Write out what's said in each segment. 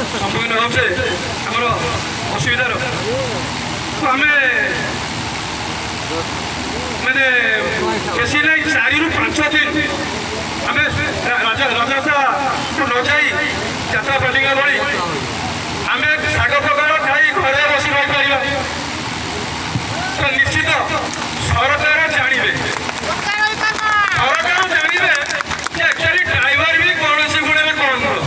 ସମ୍ମୁଖୀନ ହେଉଛେ ଆମର ଅସୁବିଧାର ଆମେ ମାନେ ବେଶୀ ନାହିଁ 4 ରୁ 5 ଦିନ ଆମେ ରଥଯାତ୍ରାକୁ ନ ଯାଇ ଯାତ୍ରା ପାଲିକା ଭଳି ଆମେ ଶାଗ ପ୍ରକାର ଖାଇ ଘରେ ବସି ରହିପାରିବା ତ ନିଶ୍ଚିତ ସରକାର ଜାଣିବେ ଯେ ଆକ୍ଚୁଆଲି ଡ୍ରାଇଭର ବି କୌଣସି ଗୁଣରେ କମ୍ ନୁହଁ।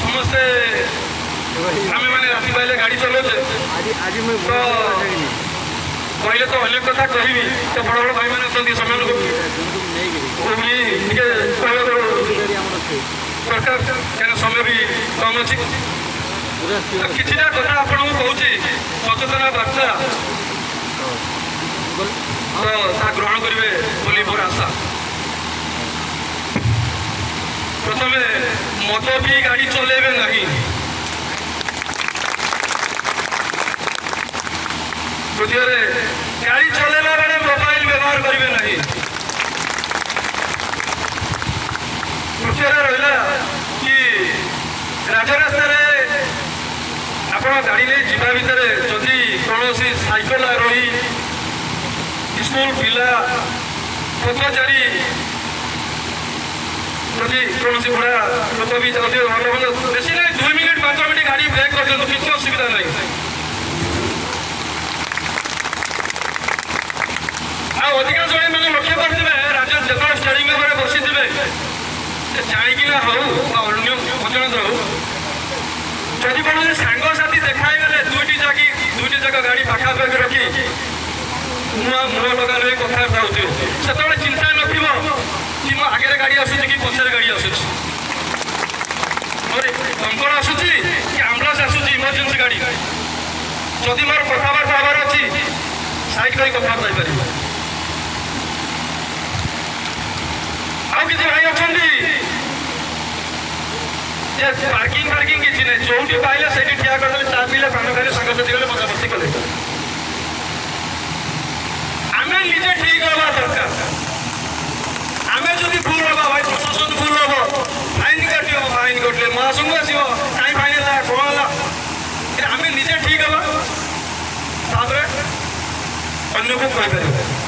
ସମସ୍ତେ ଆମେ ମାନେ ରାତି ପାଇଲେ ଗାଡ଼ି ଚଲାଉଛେ କହିଲେ ତ ଅନେକ କଥା କହିବି ତ ବଡ଼ ବଡ଼ ଭାଇମାନେ ଅଛନ୍ତି ସେମାନଙ୍କୁ ଟିକେ କହିବାକୁ ଦରକାର କାରଣ ସମୟ ବି କମ୍ ଅଛି। କିଛିଟା କଥା ଆପଣଙ୍କୁ କହୁଛି ସଚେତନ ବାର୍ତ୍ତା ତ ତାହା ଗ୍ରହଣ କରିବେ ବୋଲି ମୋର ଆଶା। ପ୍ରଥମେ ମଦ ପିଇ ଗାଡ଼ି ଚଲେଇବେ ନାହିଁ। ଦ୍ୱିତୀୟରେ ଗାଡ଼ି ଚଲେଇଲା ବେଳେ ମୋବାଇଲ ବ୍ୟବହାର କରିବେ ନାହିଁ। ତୃତୀୟରେ ରହିଲା କି ରାଜରାସ୍ତାରେ ଆପଣ ଗାଡ଼ି ନେଇ ଯିବା ଭିତରେ ଯଦି କୌଣସି ସାଇକେଲ ଆରୋହୀ ସ୍କୁଲ ପିଲା ପଥଚାରୀ ଯଦି କୌଣସି ବୁଢ଼ା ଲୋକ ବି ଯାଉଥିବେ ଭଲ ଭଲ ବେଶୀ ନାହିଁ 2 ମିନିଟ୍ 5 ମିନିଟ୍ ଗାଡ଼ି ବ୍ରେକ୍ କରିଦିଅନ୍ତୁ କିଛି ଅସୁବିଧା ନାହିଁ। ଆଉ ଅଧିକାଂଶ ମାନେ ଲକ୍ଷ୍ୟ କରିଥିବେ ରାଜ୍ୟ ଯେତେବେଳେ ଷ୍ଟେରିଂ ଉପରେ ବସିଥିବେ ସେ ଜାଣିକିନା ହଉ ବା ଅନ୍ୟ ଅଜାଣତ ହଉ ଯଦି କୌଣସି ସାଙ୍ଗସାଥି ଦେଖା ହେଇଗଲେ ଦୁଇଟି ଯାକ ଗାଡ଼ି ପାଖାପାଖି ରଖି ମୁହଁ ଲଗା ଲଗେଇ କଥାବାର୍ତ୍ତା ହେଉଥିବେ ସେତେବେଳେ ଚିନ୍ତା ନଥିବ କି ମୋ ଆଗରେ ଗାଡ଼ି ଆସୁଛି କି ପଛରେ ଗାଡ଼ି ଆସୁଛି ମୋର ଦମକଳ ଆସୁଛି କି ଆମ୍ବୁଲାନ୍ସ ଆସୁଛି ଇମର୍ଜେନ୍ସି ଗାଡ଼ି ଯଦି ମୋର କଥାବାର୍ତ୍ତା ହେବାର ଅଛି ସାଇଡ୍ କରି କଥାବାର୍ତ୍ତା ହେଇପାରିବ। ଆଉ କିଛି ଭାଇ ଅଛନ୍ତି ଯେ ପାର୍କିଂ କିଛି ନାହିଁ ଯୋଉଠି ପାଇଲେ ସେଇଠି ଠିଆ କରିଦେଲେ ଚା ପିଇଲେ ପାନ ଖାଇଲେ ସାଙ୍ଗସାଥି ଗଲେ ମଜାମସ୍ତି କଲେ। ଆମେ ନିଜେ ଠିକ ହେବା ଦରକାର। ଆମେ ଯଦି ଭୁଲ ହେବା ଭାଇ ପ୍ରଶାସନ ଭୁଲ ହବ ଫାଇନ୍ କାଟିବ ଫାଇନ୍ କଟିଲେ ମହାସଂଘ ଆସିବ କାହିଁ ଫାଇନ୍ ହେଲା କ'ଣ ହେଲା ଆମେ ନିଜେ ଠିକ ହେବା ତାପରେ ଅନ୍ୟକୁ କହିପାରିବା।